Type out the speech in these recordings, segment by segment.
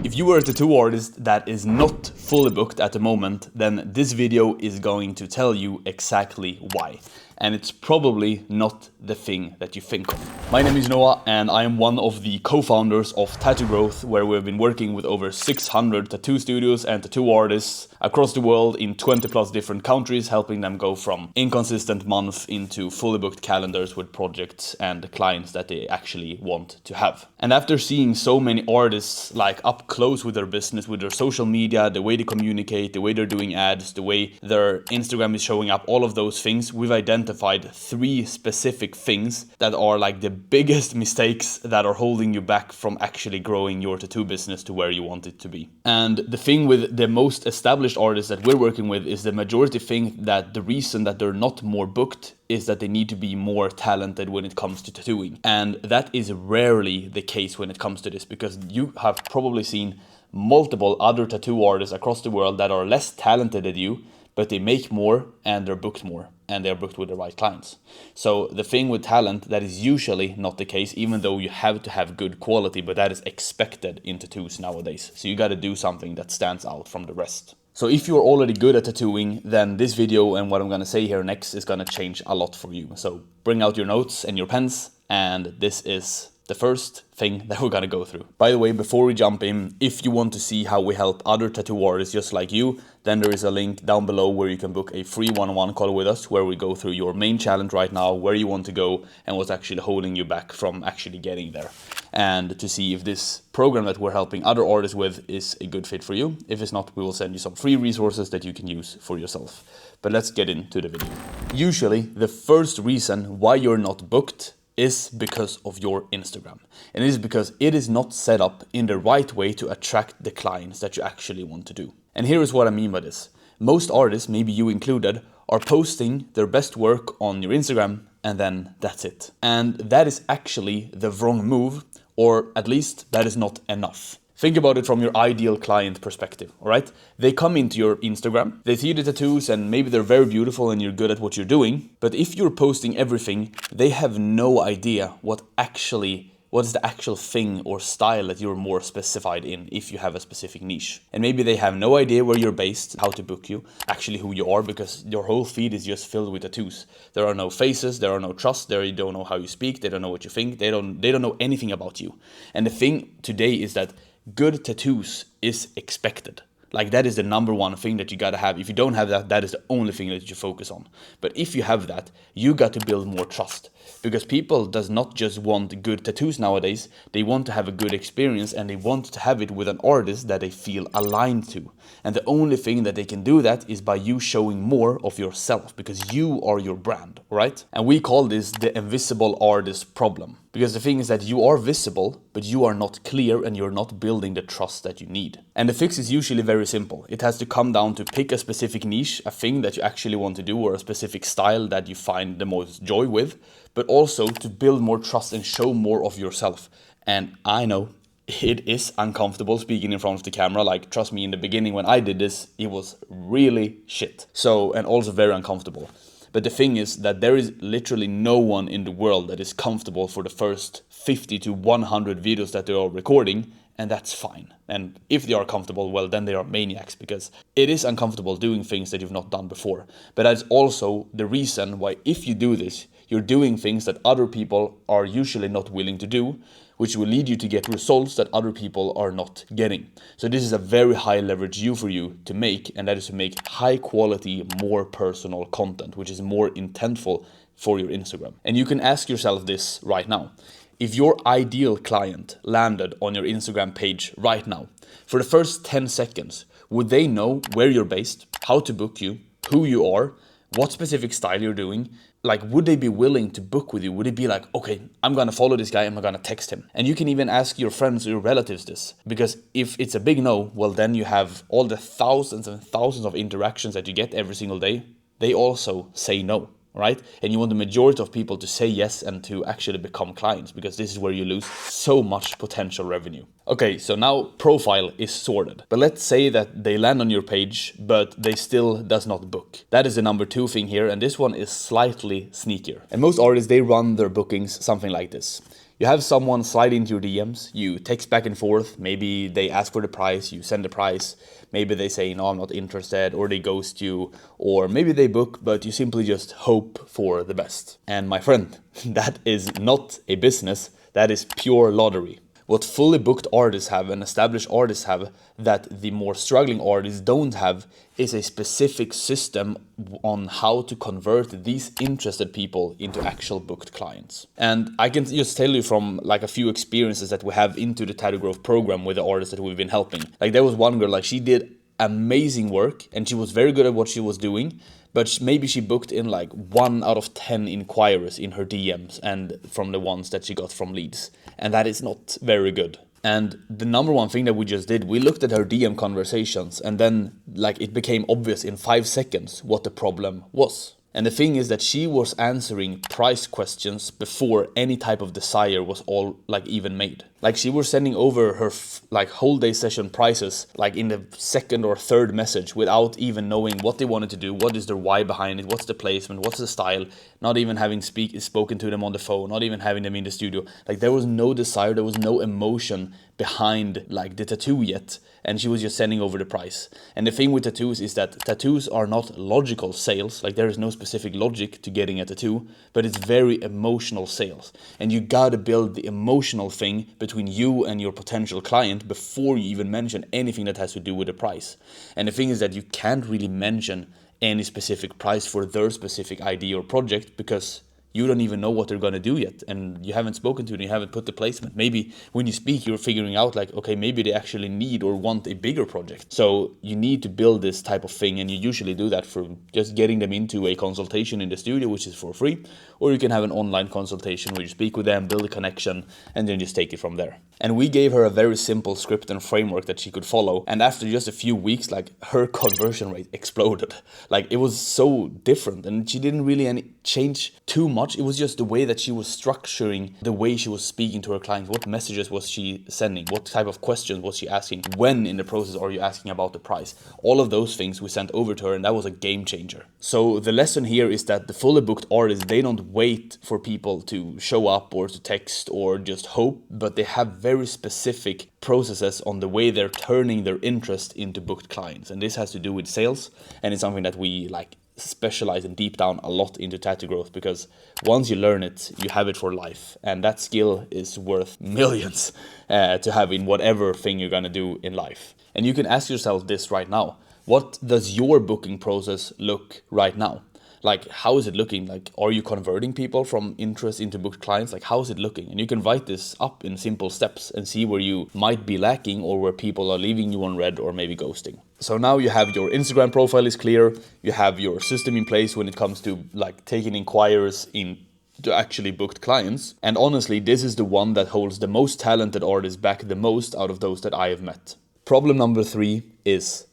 If you are a tattoo artist that is not fully booked at the moment, then this video is going to tell you exactly why. And it's probably not the thing that you think of. My name is Noah and I am one of the co-founders of Tattoo Growth, where we've been working with over 600 tattoo studios and tattoo artists across the world in 20 plus different countries, helping them go from inconsistent months into fully booked calendars with projects and clients that they actually want to have. And after seeing so many artists like up close with their business, with their social media, the way they communicate, the way they're doing ads, the way their Instagram is showing up, all of those things, we've identified 3 specific things that are like the biggest mistakes that are holding you back from actually growing your tattoo business to where you want it to be. And the thing with the most established artists that we're working with is the majority think that the reason that they're not more booked is that they need to be more talented when it comes to tattooing. And that is rarely the case when it comes to this, because you have probably seen multiple other tattoo artists across the world that are less talented than you, but they make more and they're booked more and they're booked with the right clients. So the thing with talent, that is usually not the case, even though you have to have good quality, but that is expected in tattoos nowadays. So you got to do something that stands out from the rest. So if you're already good at tattooing, then this video and what I'm going to say here next is going to change a lot for you. So bring out your notes and your pens, and this is the first thing that we're gonna go through. By the way, before we jump in, if you want to see how we help other tattoo artists just like you, then there is a link down below where you can book a free one-on-one call with us, where we go through your main challenge right now, where you want to go, and what's actually holding you back from actually getting there. And to see if this program that we're helping other artists with is a good fit for you. If it's not, we will send you some free resources that you can use for yourself. But let's get into the video. Usually, the first reason why you're not booked is because of your Instagram. And it is because it is not set up in the right way to attract the clients that you actually want to do. And here is what I mean by this. Most artists, maybe you included, are posting their best work on your Instagram and then that's it. And that is actually the wrong move, or at least that is not enough. Think about it from your ideal client perspective, all right? They come into your Instagram, they see the tattoos and maybe they're very beautiful and you're good at what you're doing. But if you're posting everything, they have no idea what is the actual thing or style that you're more specified in if you have a specific niche. And maybe they have no idea where you're based, how to book you, actually who you are, because your whole feed is just filled with tattoos. There are no faces, there are no trust, they don't know how you speak, they don't know what you think, they don't know anything about you. And the thing today is that good tattoos is expected. Like, that is the number one thing that you gotta have. If you don't have that, that is the only thing that you focus on. But if you have that, you got to build more trust. Because people does not just want good tattoos nowadays, they want to have a good experience and they want to have it with an artist that they feel aligned to. And the only thing that they can do that is by you showing more of yourself, because you are your brand, right? And we call this the invisible artist problem. Because the thing is that you are visible, but you are not clear and you're not building the trust that you need. And the fix is usually very simple. It has to come down to pick a specific niche, a thing that you actually want to do, or a specific style that you find the most joy with, but also to build more trust and show more of yourself. And I know it is uncomfortable speaking in front of the camera. Like, trust me, in the beginning when I did this, it was really shit. And also very uncomfortable. But the thing is that there is literally no one in the world that is comfortable for the first 50 to 100 videos that they are recording, and that's fine. And if they are comfortable, well, then they are maniacs, because it is uncomfortable doing things that you've not done before. But that's also the reason why, if you do this, you're doing things that other people are usually not willing to do, which will lead you to get results that other people are not getting. So this is a very high leverage for you to make, and that is to make high quality, more personal content, which is more intentful for your Instagram. And you can ask yourself this right now. If your ideal client landed on your Instagram page right now, for the first 10 seconds, would they know where you're based, how to book you, who you are, what specific style you're doing? Like, would they be willing to book with you? Would it be like, okay, I'm gonna follow this guy, I'm gonna text him? And you can even ask your friends or your relatives this. Because if it's a big no, well, then you have all the thousands and thousands of interactions that you get every single day. They also say no. Right? And you want the majority of people to say yes and to actually become clients, because this is where you lose so much potential revenue. Okay, so now profile is sorted. But let's say that they land on your page, but they still does not book. That is the number 2 thing here, and this one is slightly sneakier. And most artists, they run their bookings something like this. You have someone slide into your DMs, you text back and forth, maybe they ask for the price, you send the price, maybe they say, no, I'm not interested, or they ghost you, or maybe they book, but you simply just hope for the best. And my friend, that is not a business, that is pure lottery. What fully booked artists have and established artists have that the more struggling artists don't have is a specific system on how to convert these interested people into actual booked clients. And I can just tell you from like a few experiences that we have into the Tattoo Growth program with the artists that we've been helping. Like there was one girl, like she did amazing work and she was very good at what she was doing, but maybe she booked in like 1 out of 10 inquiries in her DMs and from the ones that she got from leads. And that is not very good. And the number one thing that we just did, we looked at her DM conversations and then like it became obvious in 5 seconds what the problem was. And the thing is that she was answering price questions before any type of desire was all like even made. Like she was sending over her like whole day session prices like in the second or third message without even knowing what they wanted to do, what is their why behind it, what's the placement, what's the style, not even having spoken to them on the phone, not even having them in the studio. Like there was no desire, there was no emotion behind like the tattoo yet, and she was just sending over the price. And the thing with tattoos is that tattoos are not logical sales, like there is no specific logic to getting a tattoo, but it's very emotional sales. And you gotta build the emotional thing between you and your potential client before you even mention anything that has to do with the price. And the thing is that you can't really mention any specific price for their specific idea or project because you don't even know what they're going to do yet, and you haven't spoken to them, you haven't put the placement. Maybe when you speak, you're figuring out like, okay, maybe they actually need or want a bigger project. So you need to build this type of thing, and you usually do that for just getting them into a consultation in the studio, which is for free, or you can have an online consultation where you speak with them, build a connection, and then just take it from there. And we gave her a very simple script and framework that she could follow, and after just a few weeks, like her conversion rate exploded. Like it was so different, and she didn't really change too much. It was just the way that she was structuring, the way she was speaking to her clients, what messages was she sending, what type of questions was she asking, when in the process are you asking about the price. All of those things we sent over to her, and that was a game changer. So the lesson here is that the fully booked artists, they don't wait for people to show up or to text or just hope, but they have very specific processes on the way they're turning their interest into booked clients. And this has to do with sales, and it's something that we like specialize and deep down a lot into Tattoo Growth, because once you learn it, you have it for life, and that skill is worth millions to have in whatever thing you're gonna do in life. And you can ask yourself this right now: what does your booking process look right now? Like, how is it looking? Like, are you converting people from interest into booked clients? Like, how is it looking? And you can write this up in simple steps and see where you might be lacking, or where people are leaving you on red or maybe ghosting. So now you have your Instagram profile is clear. You have your system in place when it comes to like taking inquiries in to actually booked clients. And honestly, this is the one that holds the most talented artists back the most out of those that I have met. Problem number 3 is,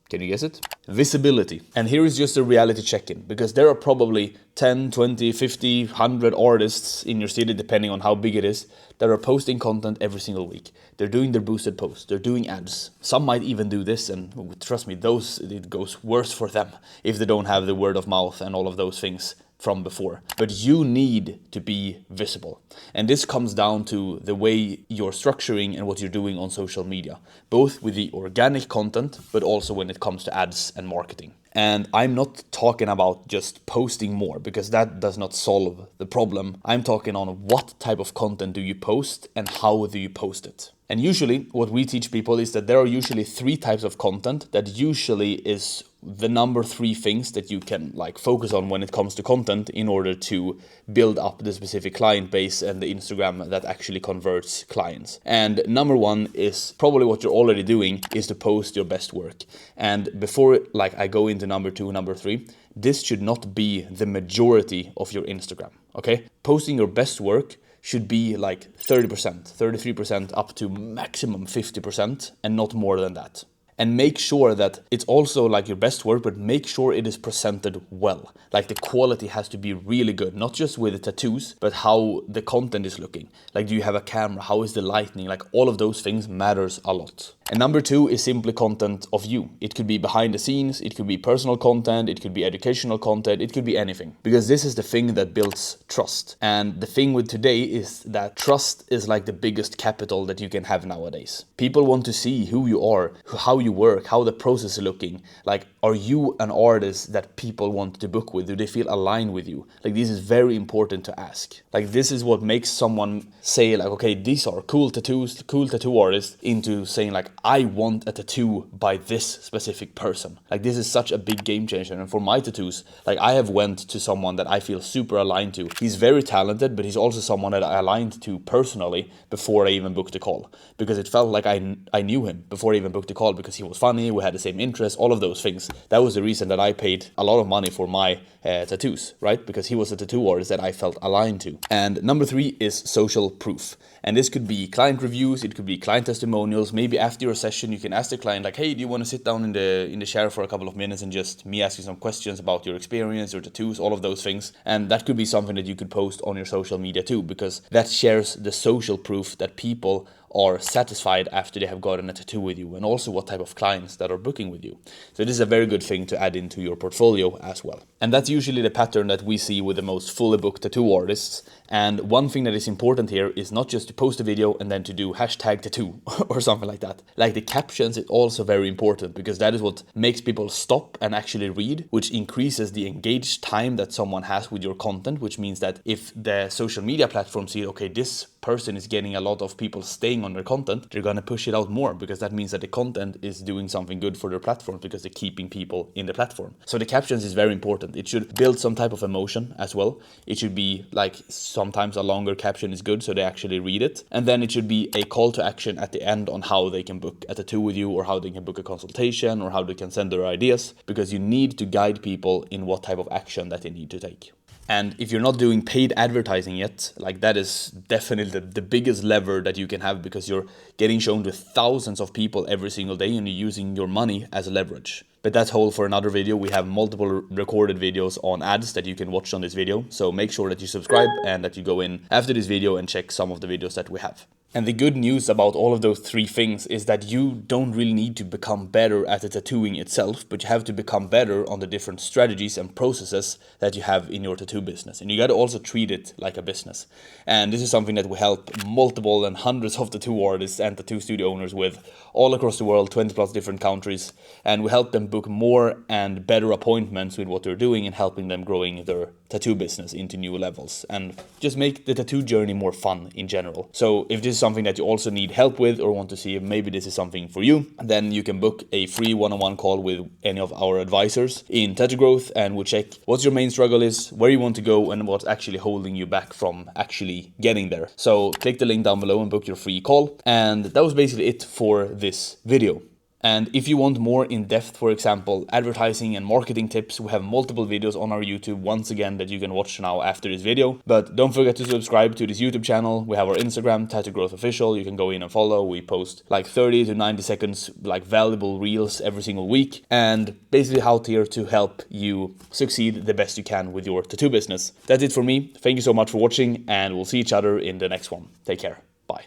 can you guess it? Visibility. And here is just a reality check-in, because there are probably 10, 20, 50, 100 artists in your city, depending on how big it is, that are posting content every single week. They're doing their boosted posts, they're doing ads. Some might even do this, and trust me, it goes worse for them if they don't have the word of mouth and all of those things from before. But you need to be visible. And this comes down to the way you're structuring and what you're doing on social media, both with the organic content, but also when it comes to ads and marketing. And I'm not talking about just posting more, because that does not solve the problem. I'm talking on what type of content do you post and how do you post it. And usually what we teach people is that there are usually 3 types of content that usually is the number 3 things that you can like focus on when it comes to content in order to build up the specific client base and the Instagram that actually converts clients. And number 1 is probably what you're already doing, is to post your best work. And before like I go into number 2, number 3, this should not be the majority of your Instagram, okay? Posting your best work should be like 30%, 33%, up to maximum 50%, and not more than that. And make sure that it's also like your best work, but make sure it is presented well. Like the quality has to be really good, not just with the tattoos, but how the content is looking. Like, do you have a camera? How is the lighting? Like, all of those things matters a lot. And number 2 is simply content of you. It could be behind the scenes, it could be personal content, it could be educational content, it could be anything. Because this is the thing that builds trust. And the thing with today is that trust is like the biggest capital that you can have nowadays. People want to see who you are, how you work, how the process is looking. Like, are you an artist that people want to book with? Do they feel aligned with you? Like, this is very important to ask. Like, this is what makes someone say like, okay, these are cool tattoos, cool tattoo artists, into saying like, I want a tattoo by this specific person. Like, this is such a big game changer. And for my tattoos, like, I have went to someone that I feel super aligned to. He's very talented, but he's also someone that I aligned to personally before I even booked the call, because it felt like I knew him before I even booked the call, because he was funny, we had the same interests, all of those things. That was the reason that I paid a lot of money for my tattoos, right? Because he was a tattoo artist that I felt aligned to. And number 3 is social proof. And this could be client reviews, it could be client testimonials. Maybe after your session, you can ask the client like, hey, do you want to sit down in the chair for a couple of minutes and just me ask you some questions about your experience, your tattoos, all of those things. And that could be something that you could post on your social media too, because that shares the social proof that people are satisfied after they have gotten a tattoo with you, and also what type of clients that are booking with you. So this is a very good thing to add into your portfolio as well. And that's usually the pattern that we see with the most fully booked tattoo artists. And one thing that is important here is not just to post a video and then to do #tattoo or something like that. Like, the captions is also very important, because that is what makes people stop and actually read, which increases the engaged time that someone has with your content, which means that if the social media platform see, okay, this person is getting a lot of people staying on their content, they're gonna push it out more, because that means that the content is doing something good for their platform, because they're keeping people in the platform. So the captions is very important. It should build some type of emotion as well. It should be like, sometimes a longer caption is good so they actually read it. And then it should be a call to action at the end on how they can book a tattoo with you, or how they can book a consultation, or how they can send their ideas, because you need to guide people in what type of action that they need to take. And if you're not doing paid advertising yet, like, that is definitely the biggest lever that you can have, because you're getting shown to thousands of people every single day and you're using your money as leverage. But that's whole for another video. We have multiple recorded videos on ads that you can watch on this video. So make sure that you subscribe and that you go in after this video and check some of the videos that we have. And the good news about all of those 3 things is that you don't really need to become better at the tattooing itself, but you have to become better on the different strategies and processes that you have in your tattoo business. And you got to also treat it like a business. And this is something that we help multiple and hundreds of tattoo artists and tattoo studio owners with all across the world, 20 plus different countries. And we help them book more and better appointments with what they're doing, and helping them growing their tattoo business into new levels, and just make the tattoo journey more fun in general. So if this is something that you also need help with, or want to see if maybe this is something for you, then you can book a free one-on-one call with any of our advisors in Tattoo Growth, and we'll check what your main struggle is, where you want to go, and what's actually holding you back from actually getting there. So click the link down below and book your free call. And that was basically it for this video. And if you want more in-depth, for example, advertising and marketing tips, we have multiple videos on our YouTube, once again, that you can watch now after this video. But don't forget to subscribe to this YouTube channel. We have our Instagram, Tattoo Growth Official. You can go in and follow. We post like 30 to 90 seconds, like valuable reels every single week. And basically how to help you succeed the best you can with your tattoo business. That's it for me. Thank you so much for watching, and we'll see each other in the next one. Take care. Bye.